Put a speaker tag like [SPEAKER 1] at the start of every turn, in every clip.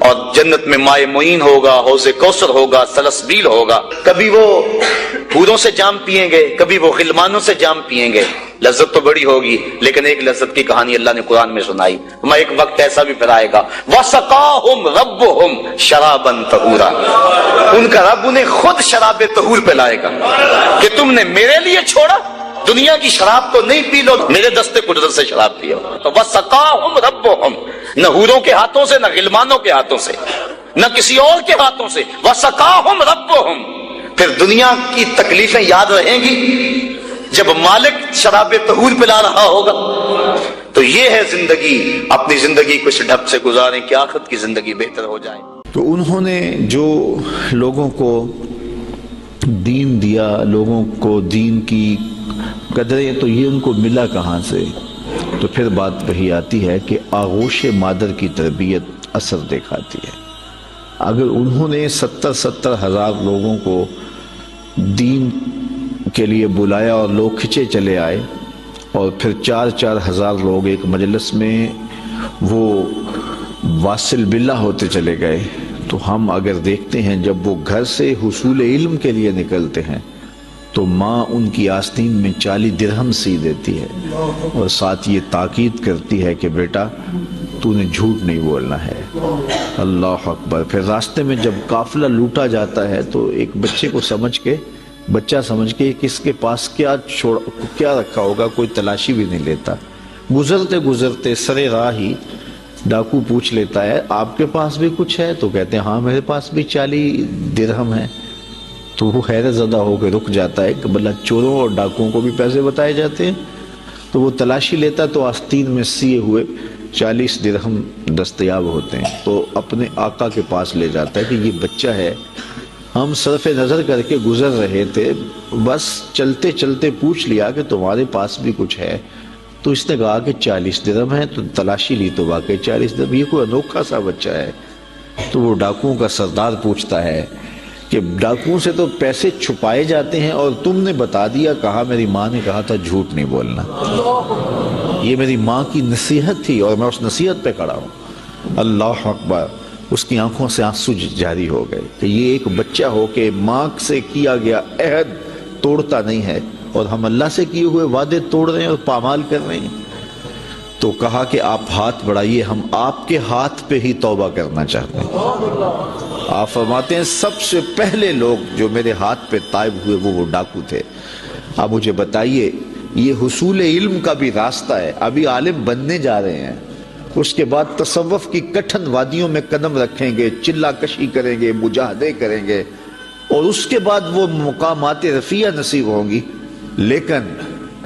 [SPEAKER 1] اور جنت میں مائے معین ہوگا، حوض کوثر ہوگا، سلسبیل ہوگا. کبھی وہ حوروں سے جام پیئیں گے، کبھی وہ غلمانوں سے جام پیئیں گے. لذت تو بڑی ہوگی، لیکن ایک لذت کی کہانی اللہ نے قرآن میں سنائی. ایک وقت ایسا بھی پھر آئے گا وَسَقَاهُمْ رَبُّهُمْ شَرَابًا طَهُورًا، ان کا رب انہیں خود شراب طہور پلائے گا کہ تم نے میرے لیے چھوڑا، دنیا کی شراب تو نہیں پی لو، میرے دستے قدرت سے شراب پیو. تو وَسَقَاهُمْ رَبُّهُمْ، نہ حوروں کے ہاتھوں سے، نہ غلمانوں کے ہاتھوں سے، نہ کسی اور کے ہاتھوں سے. وَسَقَاهُمْ رَبُّهُمْ. پھر دنیا کی تکلیفیں یاد رہیں گی جب مالک شراب طہور پلا رہا ہوگا. تو یہ ہے زندگی. اپنی زندگی کو اس ڈھب سے گزاریں کہ آخرت کی زندگی بہتر ہو جائے.
[SPEAKER 2] تو انہوں نے جو لوگوں کو دین دیا، لوگوں کو دین کی قدریں، تو یہ ان کو ملا کہاں سے؟ تو پھر بات وہی آتی ہے کہ آغوش مادر کی تربیت اثر دکھاتی ہے. اگر انہوں نے 70 ہزار لوگوں کو دین کے لیے بلایا اور لوگ کھچے چلے آئے، اور پھر 4 ہزار لوگ ایک مجلس میں وہ واصل باللہ ہوتے چلے گئے، تو ہم اگر دیکھتے ہیں جب وہ گھر سے حصول علم کے لیے نکلتے ہیں تو ماں ان کی آستین میں 40 درہم سی دیتی ہے اور ساتھ یہ تاکید کرتی ہے کہ بیٹا تو نے جھوٹ نہیں بولنا ہے. اللہ اکبر. پھر راستے میں جب قافلہ لوٹا جاتا ہے تو ایک بچہ سمجھ کے کس کے پاس کیا رکھا ہوگا کوئی تلاشی بھی نہیں لیتا. گزرتے سرے راہ ہی ڈاکو پوچھ لیتا ہے آپ کے پاس بھی کچھ ہے؟ تو کہتے ہیں ہاں میرے پاس بھی 40 درہم ہے. تو وہ حیرت زدہ ہو کے رک جاتا ہے کہ بلہ چوروں اور ڈاکوؤں کو بھی پیسے بتائے جاتے ہیں. تو وہ تلاشی لیتا تو آستین میں سیے ہوئے 40 درہم دستیاب ہوتے ہیں. تو اپنے آقا کے پاس لے جاتا ہے کہ یہ بچہ ہے، ہم صرف نظر کر کے گزر رہے تھے، بس چلتے چلتے پوچھ لیا کہ تمہارے پاس بھی کچھ ہے. تو اس نے کہا کہ 40 درہم ہے. تو تلاشی لی تو واقعی 40 درہم. یہ کوئی انوکھا سا بچہ ہے. تو وہ ڈاکوؤں کا سردار پوچھتا ہے کہ ڈاکوؤں سے تو پیسے چھپائے جاتے ہیں اور تم نے بتا دیا. کہا میری ماں نے کہا تھا جھوٹ نہیں بولنا. یہ میری ماں کی نصیحت تھی اور میں اس نصیحت پہ کھڑا ہوں. اللہ اکبر. اس کی آنکھوں سے آنسو جاری ہو گئے کہ یہ ایک بچہ ہو کہ ماں سے کیا گیا عہد توڑتا نہیں ہے، اور ہم اللہ سے کیے ہوئے وعدے توڑ رہے ہیں اور پامال کر رہے ہیں. تو کہا کہ آپ ہاتھ بڑھائیے، ہم آپ کے ہاتھ پہ ہی توبہ کرنا چاہتے ہیں. آپ فرماتے ہیں سب سے پہلے لوگ جو میرے ہاتھ پہ تائب ہوئے وہ ڈاکو تھے. آپ مجھے بتائیے یہ حصول علم کا بھی راستہ ہے. ابھی عالم بننے جا رہے ہیں، اس کے بعد تصوف کی کٹھن وادیوں میں قدم رکھیں گے، چلا کشی کریں گے، مجاہدے کریں گے، اور اس کے بعد وہ مقامات رفیع نصیب ہوں گی. لیکن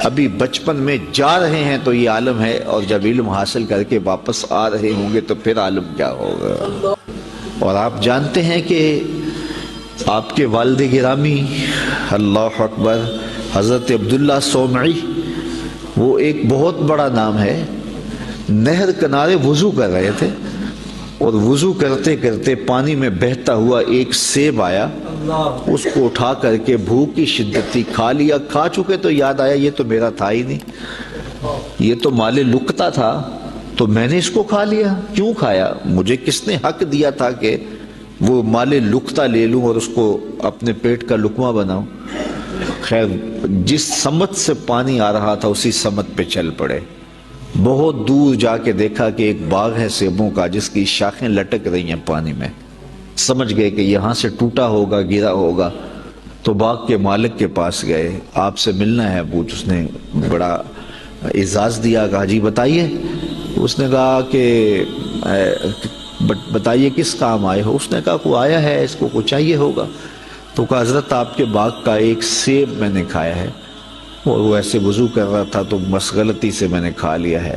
[SPEAKER 2] ابھی بچپن میں جا رہے ہیں تو یہ عالم ہے، اور جب علم حاصل کر کے واپس آ رہے ہوں گے تو پھر عالم کیا ہوگا. اور آپ جانتے ہیں کہ آپ کے والد گرامی اللہ اکبر حضرت عبداللہ صومعی، وہ ایک بہت بڑا نام ہے. نہر کنارے وضو کر رہے تھے اور وضو کرتے کرتے پانی میں بہتا ہوا ایک سیب آیا. اس کو اٹھا کر کے بھوک کی شدت تھی، کھا لیا. کھا چکے تو یاد آیا یہ تو میرا تھا ہی نہیں، یہ تو مال لقطہ تھا، تو میں نے اس کو کھا لیا. کیوں کھایا؟ مجھے کس نے حق دیا تھا کہ وہ مال لقطہ لے لوں اور اس کو اپنے پیٹ کا لقمہ بناؤں؟ خیر جس سمت سے پانی آ رہا تھا اسی سمت پہ چل پڑے. بہت دور جا کے دیکھا کہ ایک باغ ہے سیبوں کا جس کی شاخیں لٹک رہی ہیں پانی میں. سمجھ گئے کہ یہاں سے ٹوٹا ہوگا، گرا ہوگا. تو باغ کے مالک کے پاس گئے، آپ سے ملنا ہے پوچھ. اس نے بڑا اعزاز دیا، کہا جی بتائیے. اس نے کہا کہ بتائیے کس کام آئے ہو؟ اس نے کہا کوئی آیا ہے، اس کو کچھ چاہیے ہوگا. تو کہا حضرت آپ کے باغ کا ایک سیب میں نے کھایا ہے، اور وہ ایسے وضو کر رہا تھا تو بس غلطی سے میں نے کھا لیا ہے،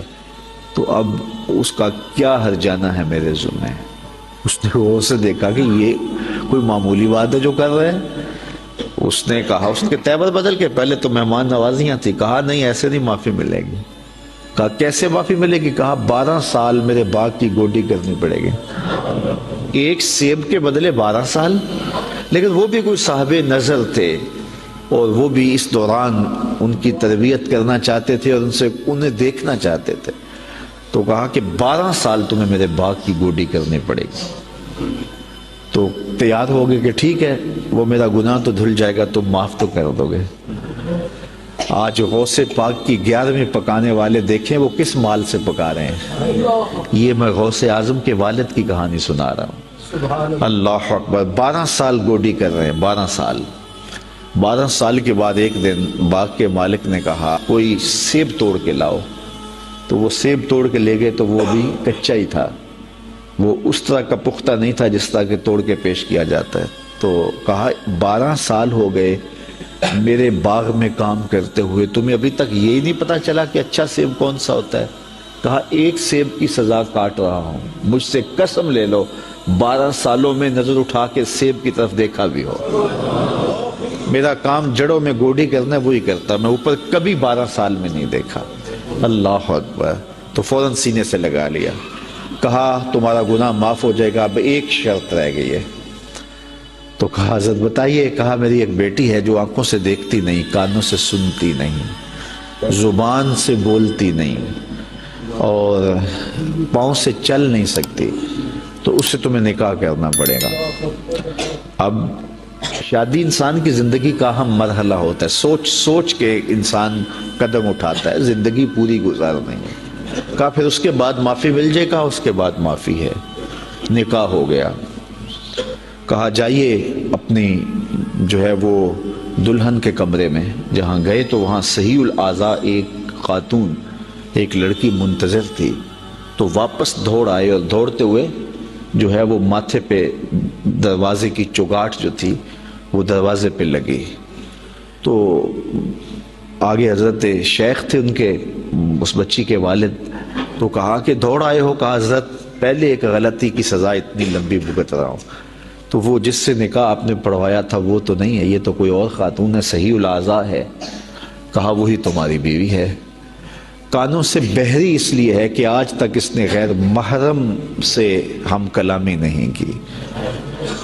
[SPEAKER 2] تو اب اس کا کیا ہرجانہ ہے میرے ذمہ؟ اس نے غور سے دیکھا کہ یہ کوئی معمولی بات ہے جو کر رہے ہیں. اس نے کہا، اس کے تیور بدل کے، پہلے تو مہمان نوازیاں تھی، کہا نہیں ایسے نہیں معافی ملے گی. کہا کیسے معافی ملے گی؟ کہا 12 سال میرے باغ کی گوڈی کرنی پڑے گی. ایک سیب کے بدلے 12 سال. لیکن وہ بھی کوئی صاحب نظر تھے اور وہ بھی اس دوران ان کی تربیت کرنا چاہتے تھے اور انہیں دیکھنا چاہتے تھے. تو کہا کہ 12 سال تمہیں میرے باغ کی گوڈی کرنی پڑے گی. تو تیار ہو گئے کہ ٹھیک ہے وہ میرا گناہ تو دھل جائے گا، تم معاف تو کر دو گے۔ آج غوث پاک کی 11ویں پکانے والے دیکھیں وہ کس مال سے پکا رہے ہیں۔ یہ میں غوث اعظم کے والد کی کہانی سنا رہا ہوں۔ اللہ اکبر، 12 سال گوڈی کر رہے ہیں، 12 سال۔ 12 سال کے بعد ایک دن باغ کے مالک نے کہا کوئی سیب توڑ کے لاؤ، تو وہ سیب توڑ کے لے گئے تو وہ بھی کچا ہی تھا، وہ اس طرح کا پختہ نہیں تھا جس طرح کہ توڑ کے پیش کیا جاتا ہے۔ تو کہا 12 سال ہو گئے میرے باغ میں کام کرتے ہوئے، تمہیں ابھی تک یہی نہیں پتا چلا کہ اچھا سیب کون سا ہوتا ہے؟ کہا ایک سیب کی سزا کاٹ رہا ہوں، مجھ سے قسم لے لو 12 سالوں میں نظر اٹھا کے سیب کی طرف دیکھا بھی ہو۔ میرا کام جڑوں میں گوڈی کرنا ہے وہی کرتا، میں اوپر کبھی 12 سال میں نہیں دیکھا۔ اللہ اکبر۔ تو فوراً سینے سے لگا لیا، کہا تمہارا گناہ معاف ہو جائے گا، اب ایک شرط رہ گئی ہے۔ تو کہا حضرت بتائیے۔ کہا میری ایک بیٹی ہے جو آنکھوں سے دیکھتی نہیں، کانوں سے سنتی نہیں، زبان سے بولتی نہیں اور پاؤں سے چل نہیں سکتی، تو اس سے تمہیں نکاح کرنا پڑے گا۔ اب شادی انسان کی زندگی کا اہم مرحلہ ہوتا ہے، سوچ سوچ کے انسان قدم اٹھاتا ہے، زندگی پوری گزارنی ہے۔ کہا پھر اس کے بعد معافی مل جائے گا؟ اس کے بعد معافی ہے۔ نکاح ہو گیا۔ کہا جائیے اپنی جو ہے وہ دلہن کے کمرے میں۔ جہاں گئے تو وہاں صحیح الاعضاء ایک خاتون، ایک لڑکی منتظر تھی، تو واپس دوڑ آئے اور دوڑتے ہوئے جو ہے وہ ماتھے پہ دروازے کی چوگاٹ جو تھی وہ دروازے پہ لگی۔ تو آگے حضرت شیخ تھے ان کے، اس بچی کے والد، تو کہا کہ دوڑ آئے ہو؟ کہا حضرت پہلے ایک غلطی کی سزا اتنی لمبی بھگت رہا ہوں، تو وہ جس سے نکاح آپ نے پڑھوایا تھا وہ تو نہیں ہے، یہ تو کوئی اور خاتون ہے، صحیح الاعضاء ہے۔ کہا وہی تمہاری بیوی ہے۔ کانوں سے بہری اس لیے ہے کہ آج تک اس نے غیر محرم سے ہم کلامی نہیں کی،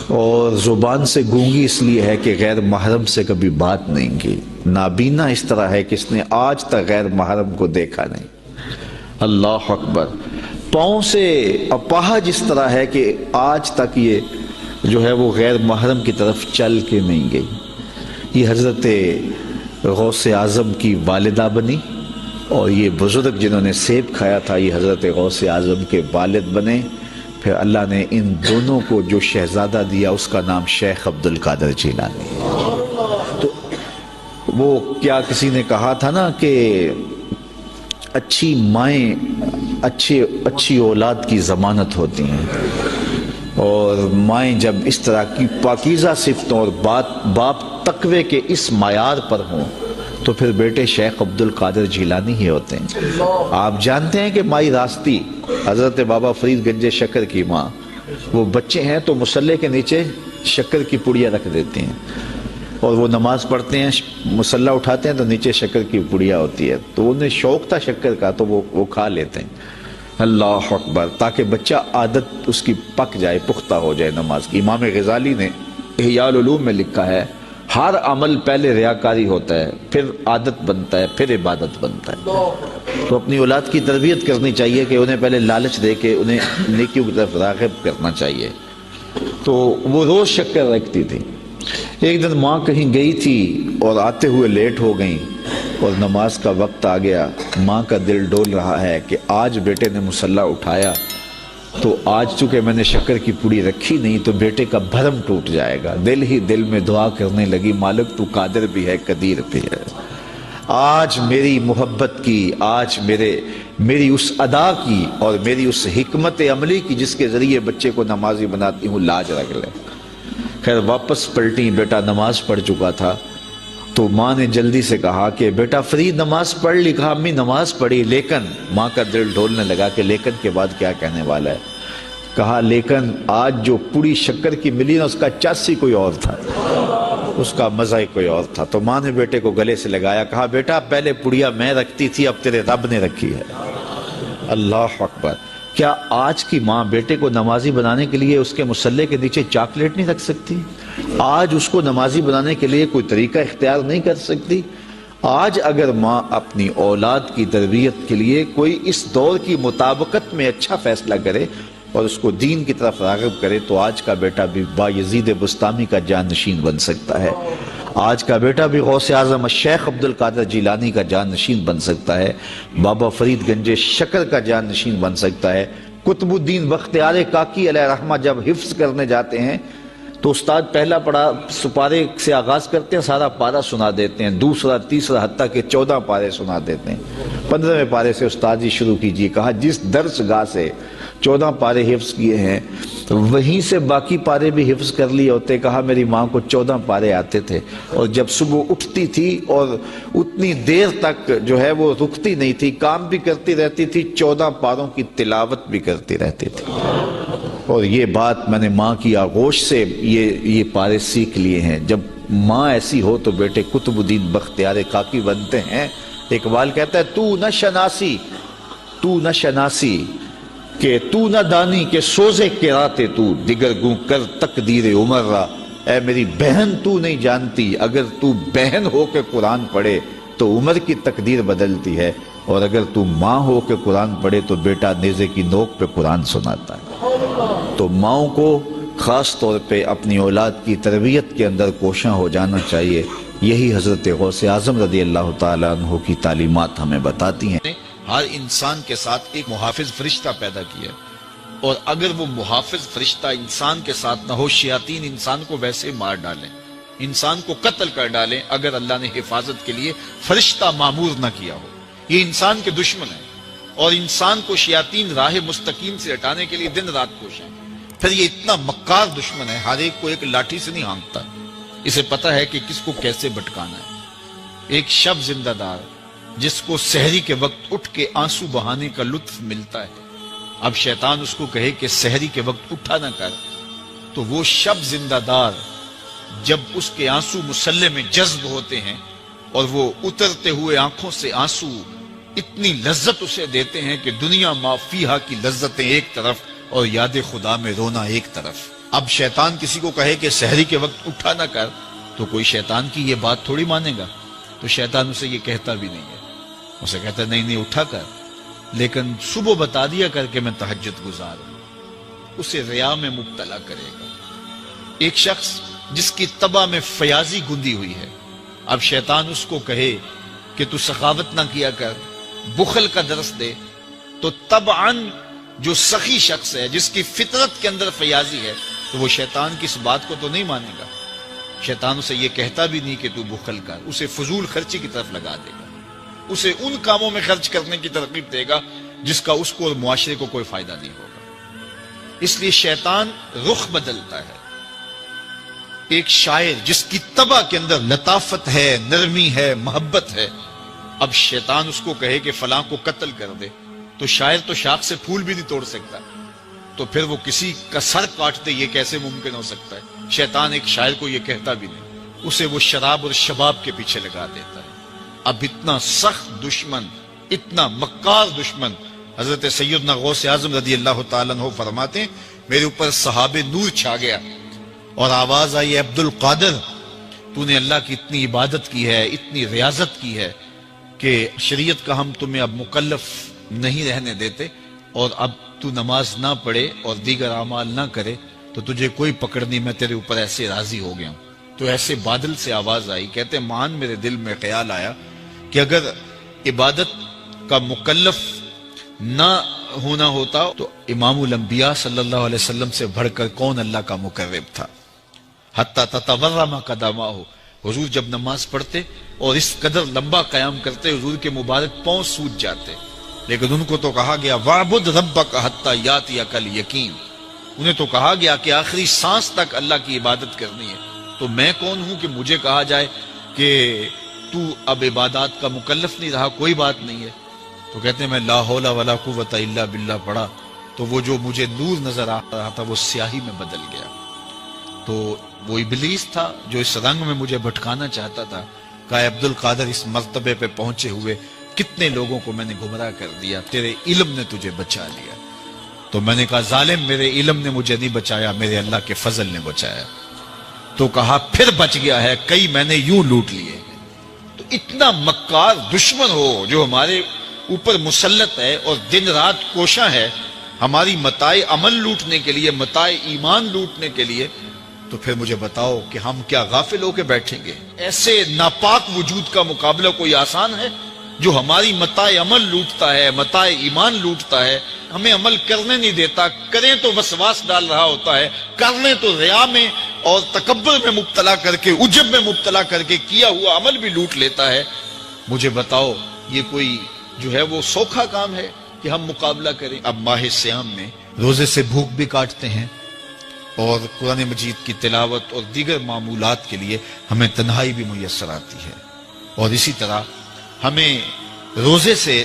[SPEAKER 2] اور زبان سے گونگی اس لیے ہے کہ غیر محرم سے کبھی بات نہیں کی، نابینا اس طرح ہے کہ اس نے آج تک غیر محرم کو دیکھا نہیں۔ اللہ اکبر۔ پاؤں سے اپاہج اس طرح ہے کہ آج تک یہ جو ہے وہ غیر محرم کی طرف چل کے نہیں گئی۔ یہ حضرت غوث اعظم کی والدہ بنی، اور یہ بزرگ جنہوں نے سیب کھایا تھا یہ حضرت غوث اعظم کے والد بنے۔ پھر اللہ نے ان دونوں کو جو شہزادہ دیا اس کا نام شیخ عبد القادر جیلانی۔ تو وہ کیا کسی نے کہا تھا نا کہ اچھی مائیں اچھی اولاد کی ضمانت ہوتی ہیں، اور مائیں جب اس طرح کی پاکیزہ صفتوں اور باپ تقوی کے اس معیار پر ہوں تو پھر بیٹے شیخ عبد القادر جیلانی ہی ہوتے ہیں۔ آپ جانتے ہیں کہ مائی راستی حضرت بابا فرید گنج شکر کی ماں، وہ بچے ہیں تو مصلے کے نیچے شکر کی پڑیاں رکھ دیتے ہیں، اور وہ نماز پڑھتے ہیں، مصلہ اٹھاتے ہیں تو نیچے شکر کی پڑیا ہوتی ہے، تو انہیں شوق تھا شکر کا تو وہ کھا لیتے ہیں۔ اللہ اکبر۔ تاکہ بچہ عادت اس کی پک جائے، پختہ ہو جائے نماز کی۔ امام غزالی نے احیاء العلوم میں لکھا ہے ہر عمل پہلے ریاکاری ہوتا ہے، پھر عادت بنتا ہے، پھر عبادت بنتا ہے۔ تو اپنی اولاد کی تربیت کرنی چاہیے کہ انہیں پہلے لالچ دے کے انہیں نیکیوں کی طرف راغب کرنا چاہیے۔ تو وہ روز شکر رکھتی تھی۔ ایک دن ماں کہیں گئی تھی اور آتے ہوئے لیٹ ہو گئیں، اور نماز کا وقت آ گیا۔ ماں کا دل ڈول رہا ہے کہ آج بیٹے نے مصلی اٹھایا تو آج چونکہ میں نے شکر کی پوڑی رکھی نہیں تو بیٹے کا بھرم ٹوٹ جائے گا۔ دل ہی دل میں دعا کرنے لگی، مالک تو قادر بھی ہے قدیر بھی ہے، آج میری محبت کی، آج میری اس ادا کی اور میری اس حکمت عملی کی جس کے ذریعے بچے کو نمازی بناتی ہوں، لاج رکھ لے۔ خیر واپس پلٹی، بیٹا نماز پڑھ چکا تھا، تو ماں نے جلدی سے کہا کہ بیٹا فرید نماز پڑھ لی؟ کہا امی نماز پڑھی، لیکن ماں کا دل ڈھولنے لگا کہ لیکن کے بعد کیا کہنے والا ہے۔ کہا لیکن آج جو پوڑی شکر کی ملی نا اس کا چاسی کوئی اور تھا، اس کا مزہ ہی کوئی اور تھا۔ تو ماں نے بیٹے کو گلے سے لگایا، کہا بیٹا پہلے پڑیا میں رکھتی تھی، اب تیرے رب نے رکھی ہے۔ اللہ اکبر۔ کیا آج کی ماں بیٹے کو نمازی بنانے کے لیے اس کے مصلے کے نیچے چاکلیٹ نہیں رکھ سکتی؟ آج اس کو نمازی بنانے کے لیے کوئی طریقہ اختیار نہیں کر سکتی؟ آج اگر ماں اپنی اولاد کی تربیت کے لیے کوئی اس دور کی مطابقت میں اچھا فیصلہ کرے اور اس کو دین کی طرف راغب کرے تو آج کا بیٹا بھی بایزید بستامی کا جانشین بن سکتا ہے، آج کا بیٹا بھی غوث اعظم شیخ عبد القادر جیلانی کا جانشین بن سکتا ہے، بابا فرید گنج شکر کا جانشین بن سکتا ہے۔ قطب الدین بختیار کاکی علیہ رحمہ جب حفظ کرنے جاتے ہیں تو استاد پہلا پڑھا سپارے سے آغاز کرتے ہیں، سارا پارہ سنا دیتے ہیں، دوسرا تیسرا حتیٰ کہ 14 پارے سنا دیتے ہیں۔ 15ویں پارے سے استاد جی شروع کیجیے، کہا جس درس گاہ سے 14 پارے حفظ کیے ہیں وہیں سے باقی پارے بھی حفظ کر لیے ہوتے۔ کہا میری ماں کو 14 پارے آتے تھے اور جب صبح اٹھتی تھی اور اتنی دیر تک جو ہے وہ رکتی نہیں تھی، کام بھی کرتی رہتی تھی، 14 پاروں کی تلاوت بھی کرتی رہتی تھی۔ اور یہ بات میں نے ماں کی آغوش سے یہ پارے سیکھ لیے ہیں۔ جب ماں ایسی ہو تو بیٹے قطب الدین بختیار کاکی بنتے ہیں۔ اقبال کہتا ہے تو نہ شناسی کہ تو نہ دانی کہ سوزے کراتے تو دیگر گوں کر تقدیر عمر را، اے میری بہن تو نہیں جانتی اگر تو بہن ہو کے قرآن پڑھے تو عمر کی تقدیر بدلتی ہے، اور اگر تو ماں ہو کے قرآن پڑھے تو بیٹا نیزے کی نوک پہ قرآن سناتا ہے۔ تو ماؤں کو خاص طور پہ اپنی اولاد کی تربیت کے اندر کوشاں ہو جانا چاہیے۔ یہی حضرت غوث اعظم رضی اللہ تعالیٰ عنہ کی تعلیمات ہمیں بتاتی ہیں۔
[SPEAKER 3] ہر انسان کے ساتھ ایک محافظ فرشتہ پیدا کیا ہے، اور اگر وہ محافظ فرشتہ انسان کے ساتھ نہ ہو، شیاطین انسان کو ویسے مار ڈالیں، انسان کو قتل کر ڈالیں اگر اللہ نے حفاظت کے لیے فرشتہ معمور نہ کیا ہو۔ یہ انسان کے دشمن ہیں، اور انسان کو شیاطین راہ مستقیم سے ہٹانے کے لیے دن رات کوشاں۔ پھر یہ اتنا مکار دشمن ہے، ہر ایک کو ایک لاٹھی سے نہیں ہانکتا، اسے پتہ ہے کہ کس کو کیسے بھٹکانا ہے۔ ایک شب زندہ دار جس کو سحری کے وقت اٹھ کے آنسو بہانے کا لطف ملتا ہے، اب شیطان اس کو کہے کہ سحری کے وقت اٹھا نہ کر، تو وہ شب زندہ دار جب اس کے آنسو مسلح میں جذب ہوتے ہیں اور وہ اترتے ہوئے آنکھوں سے آنسو اتنی لذت اسے دیتے ہیں کہ دنیا ما فیہا کی لذتیں ایک طرف اور یاد خدا میں رونا ایک طرف۔ اب شیطان کسی کو کہے کہ سحری کے وقت اٹھا نہ کر تو کوئی شیطان کی یہ بات تھوڑی مانے گا، تو شیطان اسے یہ کہتا بھی نہیں ہے، اسے کہتا ہے نہیں اٹھا کر، لیکن صبح بتا دیا کر کے میں تہجد گزار ہوں، اسے ریا میں مبتلا کرے گا۔ ایک شخص جس کی طبع میں فیاضی گندی ہوئی ہے، اب شیطان اس کو کہے کہ تو سخاوت نہ کیا کر، بخل کا درس دے، تو طبعاً جو سخی شخص ہے جس کی فطرت کے اندر فیاضی ہے تو وہ شیطان کی اس بات کو تو نہیں مانے گا۔ شیطان اسے یہ کہتا بھی نہیں کہ تو بخل کر، اسے فضول خرچی کی طرف لگا دے گا، اسے ان کاموں میں خرچ کرنے کی ترغیب دے گا جس کا اس کو اور معاشرے کو کوئی فائدہ نہیں ہوگا۔ اس لیے شیطان رخ بدلتا ہے۔ ایک شاعر جس کی طبع کے اندر لطافت ہے، نرمی ہے، محبت ہے، اب شیطان اس کو کہے کہ فلاں کو قتل کر دے، تو شاعر تو شاخ سے پھول بھی نہیں توڑ سکتا، تو پھر وہ کسی کا سر کاٹ دے، یہ کیسے ممکن ہو سکتا ہے؟ شیطان ایک شاعر کو یہ کہتا بھی نہیں، اسے وہ شراب اور شباب کے پیچھے لگا دیتا ہے۔ اب اتنا سخت دشمن، اتنا مکار دشمن، حضرت سیدنا غوث اعظم رضی اللہ تعالیٰ عنہ فرماتے ہیں میرے اوپر صحاب نور چھا گیا اور آواز آئی عبد القادر، تو نے اللہ کی اتنی عبادت کی ہے، اتنی ریاضت کی ہے کہ شریعت کا ہم تمہیں اب مکلف نہیں رہنے دیتے، اور اب تو نماز نہ پڑھے اور دیگر اعمال نہ کرے تو تجھے کوئی پکڑ نہیں، میں تیرے اوپر ایسے راضی ہو گیا ہوں۔ تو ایسے بادل سے آواز آئی، کہتے مان میرے دل میں خیال آیا کہ اگر عبادت کا مکلف نہ ہونا ہوتا تو امام الانبیاء صلی اللہ علیہ وسلم سے بڑھ کر کون اللہ کا مقرب تھا۔ حتی تتورم قدماہ، حضور جب نماز پڑھتے اور اس قدر لمبا قیام کرتے حضور کے مبارک پاؤں سوج جاتے، لیکن ان کو تو کہا گیا وَعْبُدْ رَبَّكَ حَتَّى يَأْتِيَكَ الْيَقِينُ، انہیں تو کہا گیا کہ آخری سانس تک اللہ کی عبادت کرنی ہے، تو میں کون ہوں کہ مجھے کہا جائے کہ تو اب عبادات کا مکلف نہیں رہا، کوئی بات نہیں ہے۔ تو کہتے ہیں میں لا حول ولا قوت الا باللہ پڑھا تو وہ جو مجھے نور نظر آ رہا تھا وہ سیاہی میں بدل گیا۔ تو وہ ابلیس تھا جو اس رنگ میں مجھے بھٹکانا چاہتا تھا، کہا عبد القادر اس مرتبے پہ پہنچے ہوئے کتنے لوگوں کو میں نے گمراہ کر دیا، تیرے علم نے تجھے بچا لیا۔ تو میں نے کہا ظالم، میرے علم نے مجھے نہیں بچایا، میرے اللہ کے فضل نے بچایا۔ تو کہا پھر بچ گیا ہے، کئی میں نے یوں لوٹ لیے۔ تو اتنا مکار دشمن ہو جو ہمارے اوپر مسلط ہے اور دن رات کوشاں ہے، ہماری متاع عمل لوٹنے کے لیے، متاع ایمان لوٹنے کے لیے، تو پھر مجھے بتاؤ کہ ہم کیا غافل ہو کے بیٹھیں گے؟ ایسے ناپاک وجود کا مقابلہ کوئی آسان ہے جو ہماری متاع عمل لوٹتا ہے، متاع ایمان لوٹتا ہے، ہمیں عمل کرنے نہیں دیتا، کریں تو وسواس ڈال رہا ہوتا ہے، کر لیں تو ریا میں اور تکبر میں مبتلا کر کے، عجب میں مبتلا کر کے کیا ہوا عمل بھی لوٹ لیتا ہے۔ مجھے بتاؤ یہ کوئی جو ہے وہ سوکھا کام ہے کہ ہم مقابلہ کریں؟ اب ماہ صیام میں روزے سے بھوک بھی کاٹتے ہیں، اور قرآن مجید کی تلاوت اور دیگر معمولات کے لیے ہمیں تنہائی بھی میسر آتی ہے، اور اسی طرح ہمیں روزے سے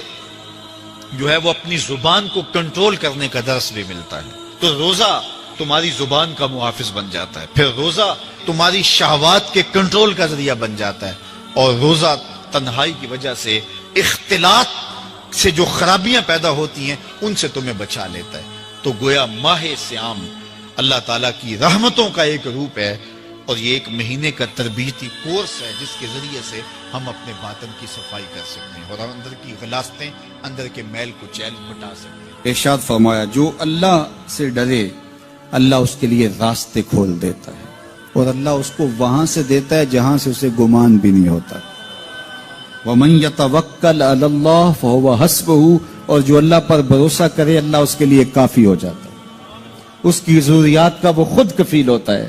[SPEAKER 3] جو ہے وہ اپنی زبان کو کنٹرول کرنے کا درس بھی ملتا ہے۔ تو روزہ تمہاری زبان کا محافظ بن جاتا ہے، پھر روزہ تمہاری شہوات کے کنٹرول کا ذریعہ بن جاتا ہے، اور روزہ تنہائی کی وجہ سے اختلاط سے جو خرابیاں پیدا ہوتی ہیں ان سے تمہیں بچا لیتا ہے۔ تو گویا ماہ صیام اللہ تعالیٰ کی رحمتوں کا ایک روپ ہے، اور یہ ایک مہینے کا تربیتی کورس ہے جس کے ذریعے سے ہم اپنے باطن کی صفائی کر سکتے ہیں اور اندر کی غلاستیں، اندر کے میل کو چیل مٹا سکتے ہیں۔
[SPEAKER 4] ارشاد فرمایا جو اللہ سے ڈرے اللہ اس کے لیے راستے کھول دیتا ہے، اور اللہ اس کو وہاں سے دیتا ہے جہاں سے اسے گمان بھی نہیں ہوتا۔ وَمَن يَتَوَكَّلْ عَلَى اللَّهِ فَهُوَ حَسْبُهُ، اور جو اللہ پر بھروسہ کرے اللہ اس کے لیے کافی ہو جاتا ہے، اس کی ضروریات کا وہ خود کفیل ہوتا ہے،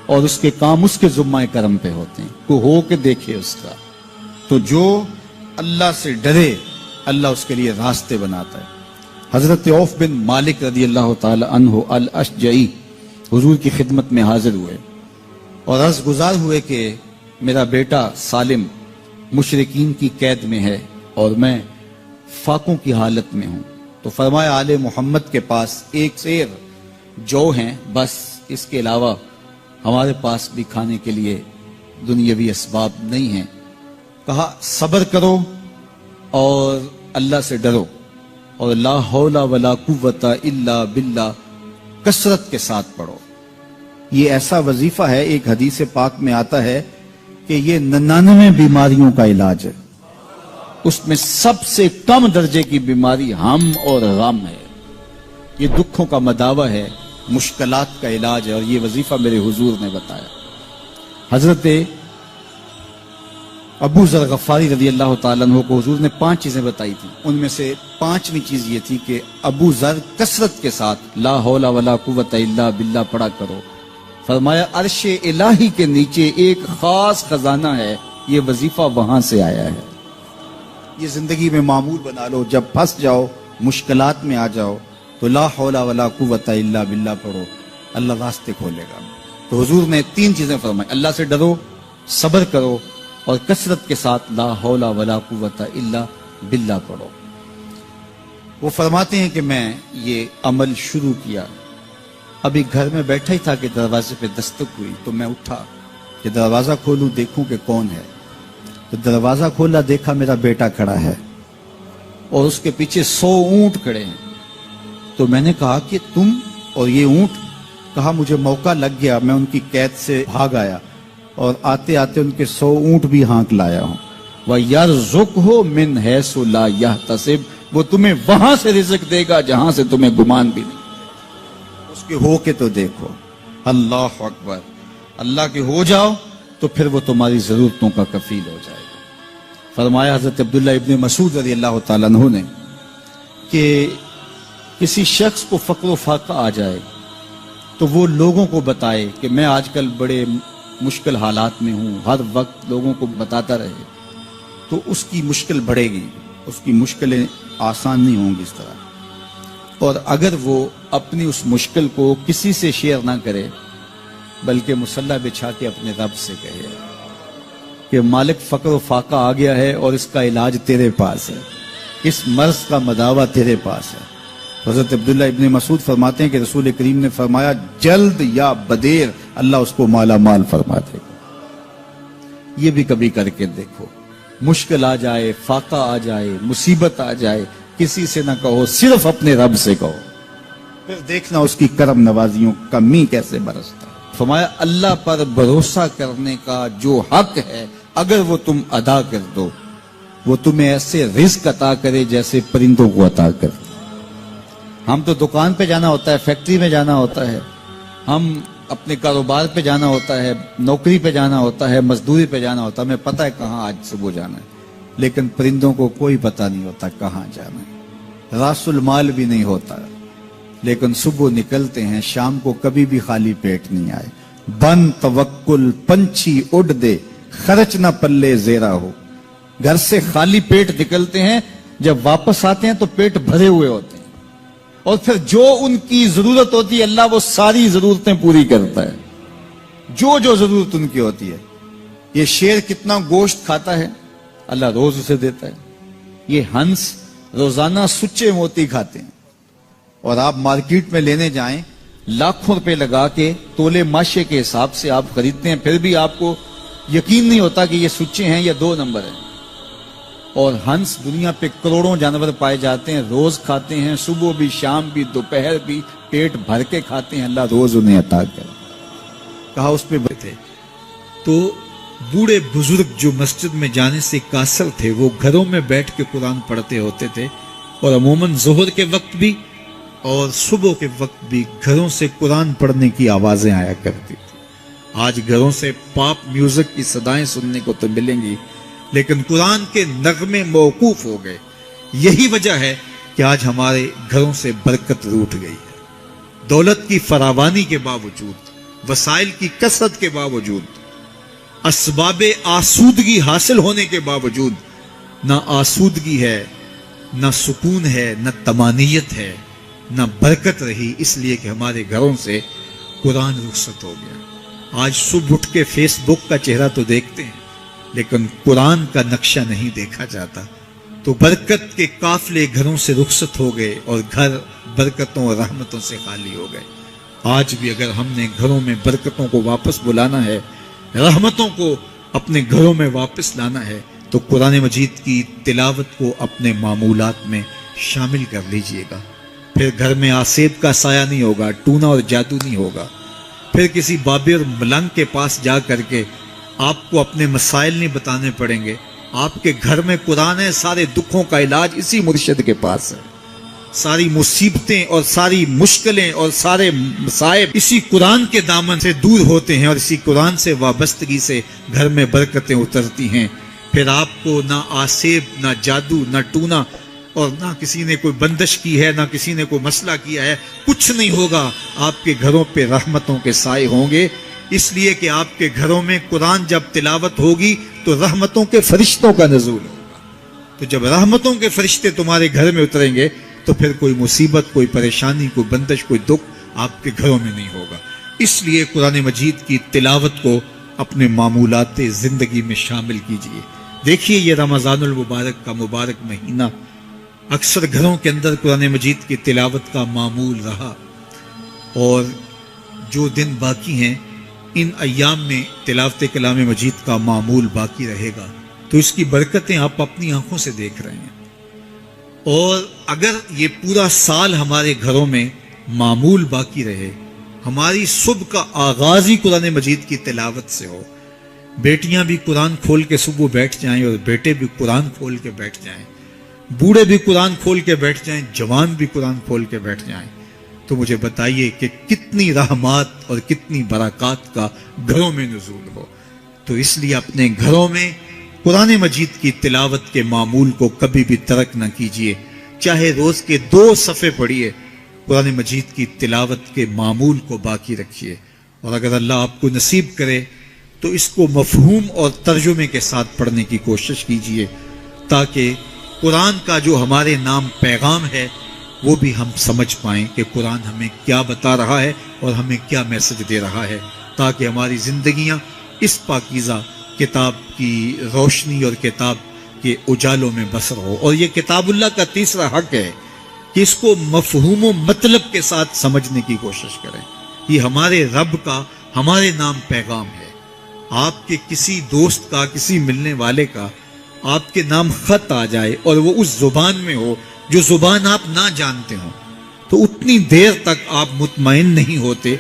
[SPEAKER 4] اور اس کے کام اس کے ذمہ کرم پہ ہوتے ہیں، کو ہو کے دیکھے اس کا۔ تو جو اللہ سے ڈرے اللہ اس کے لیے راستے بناتا ہے۔ حضرت عوف بن مالک رضی اللہ تعالی عنہ الاشجعی حضور کی خدمت میں حاضر ہوئے اور عرض گزار ہوئے کہ میرا بیٹا سالم مشرکین کی قید میں ہے اور میں فاقوں کی حالت میں ہوں، تو فرمایا آل محمد کے پاس ایک سیر جو ہیں، بس اس کے علاوہ ہمارے پاس بھی کھانے کے لیے دنیاوی اسباب نہیں ہیں۔ کہا صبر کرو اور اللہ سے ڈرو، اور لا حول ولا قوت الا باللہ کثرت کے ساتھ پڑھو۔ یہ ایسا وظیفہ ہے، ایک حدیث پاک میں آتا ہے کہ یہ 99 بیماریوں کا علاج ہے، اس میں سب سے کم درجے کی بیماری ہم اور غم ہے، یہ دکھوں کا مداوع ہے، مشکلات کا علاج ہے، اور یہ وظیفہ میرے حضور نے بتایا۔ حضرت ابو ذر غفاری رضی اللہ تعالیٰ عنہ کو حضور نے 5 چیزیں بتائی تھی، ان میں سے 5ویں چیز یہ تھی کہ ابو ذر کثرت کے ساتھ لا حول ولا قوت الا باللہ پڑھا کرو۔ فرمایا عرش الہی کے نیچے ایک خاص خزانہ ہے، یہ وظیفہ وہاں سے آیا ہے، یہ زندگی میں معمول بنا لو، جب پھنس جاؤ مشکلات میں آ جاؤ تو لا حول ولا قوت الا باللہ پڑھو، اللہ راستے کھولے گا۔ تو حضور نے 3 چیزیں فرمائی، اللہ سے ڈرو، صبر کرو، اور کثرت کے ساتھ لا حول ولا قوت الا باللہ پڑھو۔ وہ فرماتے ہیں کہ میں یہ عمل شروع کیا، ابھی گھر میں بیٹھا ہی تھا کہ دروازے پہ دستک ہوئی، تو میں اٹھا کہ دروازہ کھولوں دیکھوں کہ کون ہے، تو دروازہ کھولا، دیکھا میرا بیٹا کھڑا ہے اور اس کے پیچھے 100 اونٹ کھڑے ہیں۔ تو میں نے کہا کہ تم اور یہ اونٹ؟ کہا مجھے موقع لگ گیا، میں ان کی قید سے بھاگ آیا اور آتے آتے ان کے 100 اونٹ بھی ہانک لایا ہوں۔ وَيَرْزُقْهُ مِنْ حَيْثُ لَا يَحْتَسِبُ، وہ تمہیں وہاں سے رزق دے گا جہاں سے تمہیں گمان بھی نہیں، اس کے ہو کے تو دیکھو۔ اللہ اکبر، اللہ کے ہو جاؤ تو پھر وہ تمہاری ضرورتوں کا کفیل ہو جائے گا۔ فرمایا حضرت عبداللہ ابن مسعود رضی اللہ تعالیٰ عنہ نے کہ کسی شخص کو فقر و فاقہ آ جائے تو وہ لوگوں کو بتائے کہ میں آج کل بڑے مشکل حالات میں ہوں، ہر وقت لوگوں کو بتاتا رہے تو اس کی مشکل بڑھے گی، اس کی مشکلیں آسان نہیں ہوں گی اس طرح۔ اور اگر وہ اپنی اس مشکل کو کسی سے شیئر نہ کرے بلکہ مصلی بچھا کے اپنے رب سے کہے کہ مالک فقر و فاقہ آ گیا ہے اور اس کا علاج تیرے پاس ہے، اس مرض کا مداوع تیرے پاس ہے۔ حضرت عبداللہ ابن مسعود فرماتے ہیں کہ رسول کریم نے فرمایا جلد یا بدیر اللہ اس کو مالا مال فرما دے گا۔ یہ بھی کبھی کر کے دیکھو، مشکل آ جائے، فاقہ آ جائے، مصیبت آ جائے، کسی سے نہ کہو، صرف اپنے رب سے کہو، پھر دیکھنا اس کی کرم نوازیوں کا می کیسے برستا ہے۔ فرمایا اللہ پر بھروسہ کرنے کا جو حق ہے اگر وہ تم ادا کر دو، وہ تمہیں ایسے رزق عطا کرے جیسے پرندوں کو عطا کرے۔ ہم تو دکان پہ جانا ہوتا ہے، فیکٹری میں جانا ہوتا ہے، ہم اپنے کاروبار پہ جانا ہوتا ہے، نوکری پہ جانا ہوتا ہے، مزدوری پہ جانا ہوتا ہے، ہمیں پتہ ہے کہاں آج صبح جانا ہے، لیکن پرندوں کو کوئی پتہ نہیں ہوتا کہاں جانا ہے، راس المال بھی نہیں ہوتا، لیکن صبح نکلتے ہیں، شام کو کبھی بھی خالی پیٹ نہیں آئے۔ بن توکل پنچھی اڑ دے، خرچ نہ پلے زیرا ہو۔ گھر سے خالی پیٹ نکلتے ہیں، جب واپس آتے ہیں تو پیٹ بھرے ہوئے ہوتے ہیں، اور پھر جو ان کی ضرورت ہوتی ہے اللہ وہ ساری ضرورتیں پوری کرتا ہے، جو ضرورت ان کی ہوتی ہے۔ یہ شیر کتنا گوشت کھاتا ہے، اللہ روز اسے دیتا ہے۔ یہ ہنس روزانہ سچے موتی کھاتے ہیں، اور آپ مارکیٹ میں لینے جائیں لاکھوں روپے لگا کے تولے ماشے کے حساب سے آپ خریدتے ہیں، پھر بھی آپ کو یقین نہیں ہوتا کہ یہ سچے ہیں یا 2 نمبر ہیں۔ اور ہنس دنیا پہ کروڑوں جانور پائے جاتے ہیں، روز کھاتے ہیں، صبح بھی، شام بھی، دوپہر بھی، پیٹ بھر کے کھاتے ہیں، اللہ روز انہیں عطا کرے۔ کہا اس پہ
[SPEAKER 5] تھے تو بوڑھے بزرگ جو مسجد میں جانے سے قاصر تھے وہ گھروں میں بیٹھ کے قرآن پڑھتے ہوتے تھے، اور عموماً ظہر کے وقت بھی اور صبح کے وقت بھی گھروں سے قرآن پڑھنے کی آوازیں آیا کرتی تھی۔ آج گھروں سے پاپ میوزک کی صدائیں سننے کو تو ملیں گی، لیکن قرآن کے نغمے موقوف ہو گئے۔ یہی وجہ ہے کہ آج ہمارے گھروں سے برکت روٹ گئی ہے۔ دولت کی فراوانی کے باوجود، وسائل کی کثرت کے باوجود، اسباب آسودگی حاصل ہونے کے باوجود نہ آسودگی ہے، نہ سکون ہے، نہ طمانینت ہے، نہ برکت رہی، اس لیے کہ ہمارے گھروں سے قرآن رخصت ہو گیا۔ آج صبح اٹھ کے فیس بک کا چہرہ تو دیکھتے ہیں، لیکن قرآن کا نقشہ نہیں دیکھا جاتا، تو برکت کے قافلے گھروں سے رخصت ہو گئے اور گھر برکتوں اور رحمتوں سے خالی ہو گئے۔ آج بھی اگر ہم نے گھروں میں برکتوں کو واپس بلانا ہے، رحمتوں کو اپنے گھروں میں واپس لانا ہے، تو قرآن مجید کی تلاوت کو اپنے معمولات میں شامل کر لیجئے گا۔ پھر گھر میں آسیب کا سایہ نہیں ہوگا، ٹونا اور جادو نہیں ہوگا، پھر کسی بابے اور ملنگ کے پاس جا کر کے آپ کو اپنے مسائل نہیں بتانے پڑیں گے۔ آپ کے گھر میں قرآن ہے، سارے دکھوں کا علاج اسی مرشد کے پاس ہے، ساری مصیبتیں اور ساری مشکلیں اور سارے مصائب اسی قرآن کے دامن سے دور ہوتے ہیں، اور اسی قرآن سے وابستگی سے گھر میں برکتیں اترتی ہیں۔ پھر آپ کو نہ آسیب، نہ جادو، نہ ٹونا، اور نہ کسی نے کوئی بندش کی ہے، نہ کسی نے کوئی مسئلہ کیا ہے، کچھ نہیں ہوگا۔ آپ کے گھروں پہ رحمتوں کے سائے ہوں گے، اس لیے کہ آپ کے گھروں میں قرآن جب تلاوت ہوگی تو رحمتوں کے فرشتوں کا نزول ہوگا۔ تو جب رحمتوں کے فرشتے تمہارے گھر میں اتریں گے تو پھر کوئی مصیبت، کوئی پریشانی، کوئی بندش، کوئی دکھ آپ کے گھروں میں نہیں ہوگا۔ اس لیے قرآن مجید کی تلاوت کو اپنے معمولات زندگی میں شامل کیجئے۔ دیکھیے یہ رمضان المبارک کا مبارک مہینہ اکثر گھروں کے اندر قرآن مجید کی تلاوت کا معمول رہا، اور جو دن باقی ہیں ان ایام میں تلاوت کلام مجید کا معمول باقی رہے گا، تو اس کی برکتیں آپ اپنی آنکھوں سے دیکھ رہے ہیں۔ اور اگر یہ پورا سال ہمارے گھروں میں معمول باقی رہے، ہماری صبح کا آغاز ہی قرآن مجید کی تلاوت سے ہو، بیٹیاں بھی قرآن کھول کے صبح بیٹھ جائیں اور بیٹے بھی قرآن کھول کے بیٹھ جائیں، بوڑھے بھی قرآن کھول کے بیٹھ جائیں، جوان بھی قرآن کھول کے بیٹھ جائیں، تو مجھے بتائیے کہ کتنی رحمات اور کتنی برکات کا گھروں میں نزول ہو۔ تو اس لیے اپنے گھروں میں قرآن مجید کی تلاوت کے معمول کو کبھی بھی ترک نہ کیجیے، چاہے روز کے 2 صفحے پڑھیے، قرآن مجید کی تلاوت کے معمول کو باقی رکھیے، اور اگر اللہ آپ کو نصیب کرے تو اس کو مفہوم اور ترجمے کے ساتھ پڑھنے کی کوشش کیجیے، تاکہ قرآن کا جو ہمارے نام پیغام ہے وہ بھی ہم سمجھ پائیں کہ قرآن ہمیں کیا بتا رہا ہے اور ہمیں کیا میسج دے رہا ہے، تاکہ ہماری زندگیاں اس پاکیزہ کتاب کی روشنی اور کتاب کے اجالوں میں بسر ہو۔ اور یہ کتاب اللہ کا تیسرا حق ہے کہ اس کو مفہوم و مطلب کے ساتھ سمجھنے کی کوشش کریں۔ یہ ہمارے رب کا ہمارے نام پیغام ہے۔ آپ کے کسی دوست کا، کسی ملنے والے کا آپ کے نام خط آ جائے اور وہ اس زبان میں ہو جو زبان آپ نہ جانتے ہوں، تو اتنی دیر تک آپ مطمئن نہیں ہوتے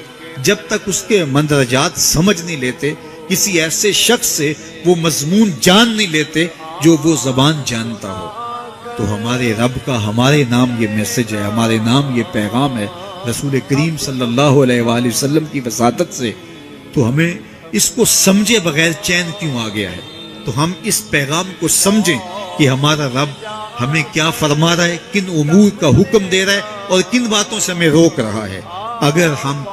[SPEAKER 5] جب تک اس کے مندرجات سمجھ نہیں لیتے، کسی ایسے شخص سے وہ مضمون جان نہیں لیتے جو وہ زبان جانتا ہو۔ تو ہمارے رب کا ہمارے نام یہ میسج ہے، ہمارے نام یہ پیغام ہے رسول کریم صلی اللہ علیہ وآلہ وسلم کی وساطت سے، تو ہمیں اس کو سمجھے بغیر چین کیوں آ گیا ہے؟ تو ہم اس پیغام کو سمجھیں کہ ہمارا رب ہمیں کیا فرما رہا ہے، کن امور کا حکم دے رہا ہے اور کن باتوں سے ہمیں روک رہا ہے۔ اگر ہم